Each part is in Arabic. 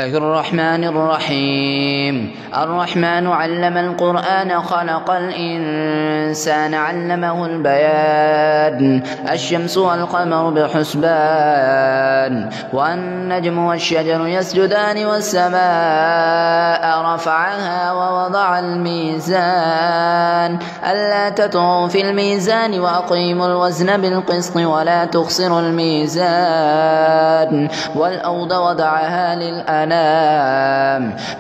الله الرحمن الرحيم. الرحمن علم القرآن خلق الإنسان علمه البيان. الشمس والقمر بحسبان والنجم والشجر يسجدان والسماء رفعها ووضع الميزان ألا تطغوا في الميزان وأقيموا الوزن بالقسط ولا تخسروا الميزان والأرض وضعها للأنام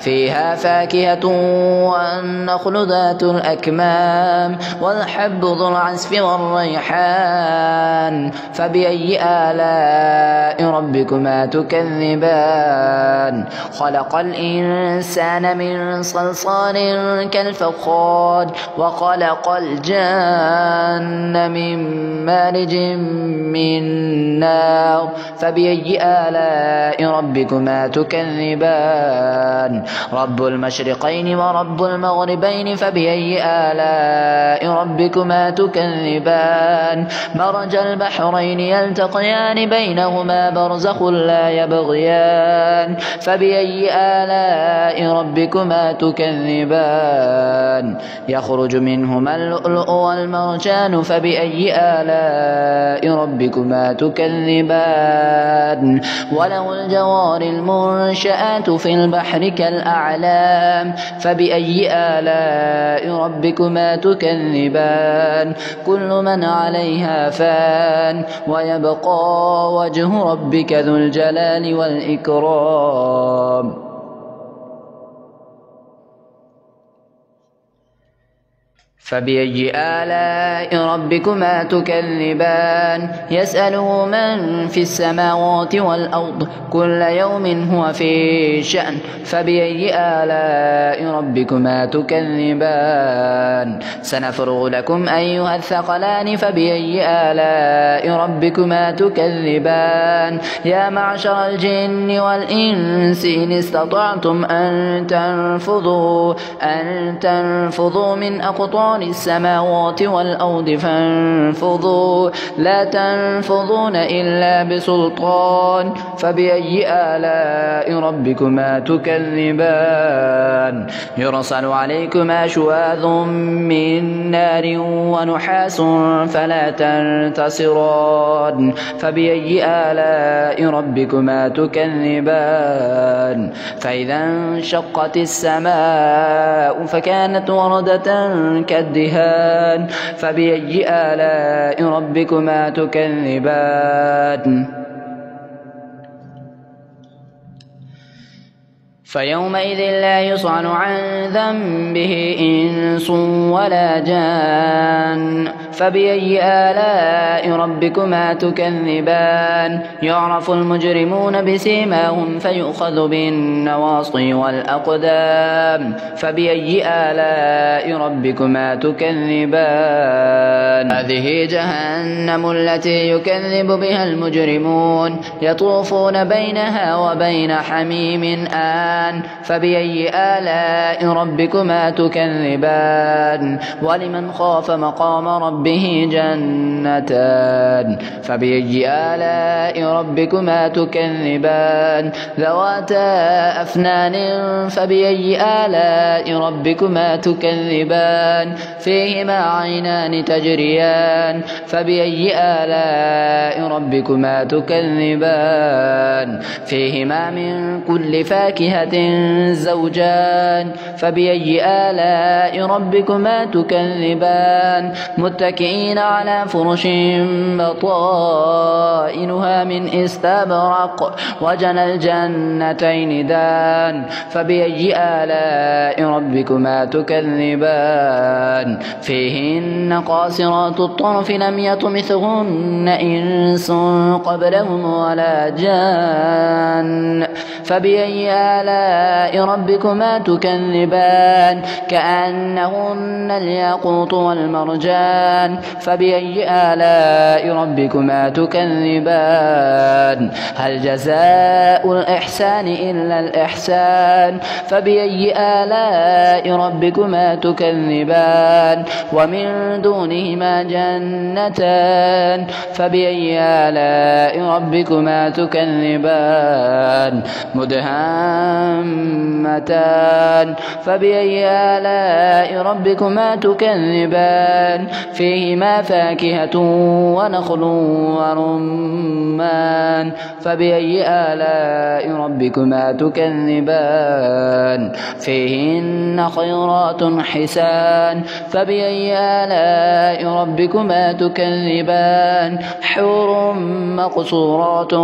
فيها فاكهة والنخل ذات الأكمام والحب ذو العصف والريحان فبأي آلاء ربكما تكذبان. خلق الإنسان من صلصال كالفخار وخلق الجن من مارج من نار فبأي آلاء ربكما تكذبان. رب المشرقين ورب المغربين فبأي آلاء ربكما تكذبان. مرج البحرين يلتقيان بينهما برزخ لا يبغيان فبأي آلاء ربكما تكذبان. يخرج منهما اللؤلؤ والمرجان فبأي آلاء ربكما تكذبان. وله الجوار المنشآت في البحر كالأعلام فبأي آلاء ربكما تكذبان. كل من عليها فان ويبقى وجه ربك ذو الجلال والإكرام. فبأي آلاء ربكما تكذبان. يسأله من في السماوات والأرض كل يوم هو في شأن فبأي آلاء ربكما تكذبان. سنفرغ لكم أيها الثقلان فبأي آلاء ربكما تكذبان. يا معشر الجن والإنس إن استطعتم أن تنفذوا من أقطار السماوات والأرض فانفذوا لا تنفذون إلا بسلطان فبأي آلاء ربكما تكذبان. يرسل عليكما شواظ من نار ونحاس فلا تنتصران فبأي آلاء ربكما تكذبان. فإذا انشقت السماء فكانت وردة كالدهان فبأي آلاء ربكما تكذبان. فيومئذ لا يسأل عن ذنبه إنس ولا جان فبأي آلاء ربكما تكذبان. يعرف المجرمون بسيماهم فيؤخذ بالنواصي والأقدام فبأي آلاء ربكما تكذبان. هذه جهنم التي يكذب بها المجرمون يطوفون بينها وبين حميم آن فبأي آلاء ربكما تكذبان. ولمن خاف مقام ربه جنتان فبأي آلاء ربكما تكذبان. ذواتا أفنان فبأي آلاء ربكما تكذبان. فيهما عينان تجريان فبأي آلاء ربكما تكذبان. فيهما من كل فاكهة زوجان فبأي آلاء ربكما تكذبان. متكئين على فرش بطائنها من استبرق وجنى الجنتين دان فبأي آلاء ربكما تكذبان. فيهن قاصرات الطرف لم يطمثهن إنس قبلهم ولا جان فبأي آلاء ربكما تكذبان. كأنهن الياقوت والمرجان فبأي آلاء ربكما تكذبان. هل جزاء الإحسان إلا الإحسان فبأي آلاء ربكما تكذبان. ومن دونهما جنتان فبأي آلاء ربكما تكذبان. مدهامتان فبأي آلاء ربكما تكذبان فيهما فاكهة ونخل ورمان فبأي آلاء ربكما تكذبان فيهن خيرات حسان فبأي آلاء ربكما تكذبان حور مقصورات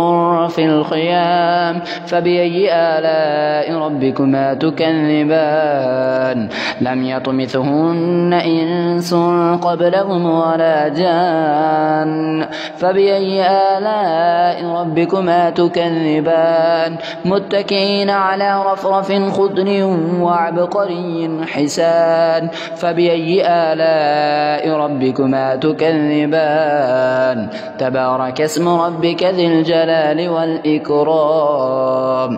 في الخيام فبأي آلاء ربكما تكذبان لم يطمثهن إنس قبلهم ولا جان فبأي آلاء ربكما تكذبان متكئين على رفرف خضر وعبقري حسان فبأي آلاء ربكما تكذبان تبارك اسم ربك ذي الجلال والإكرام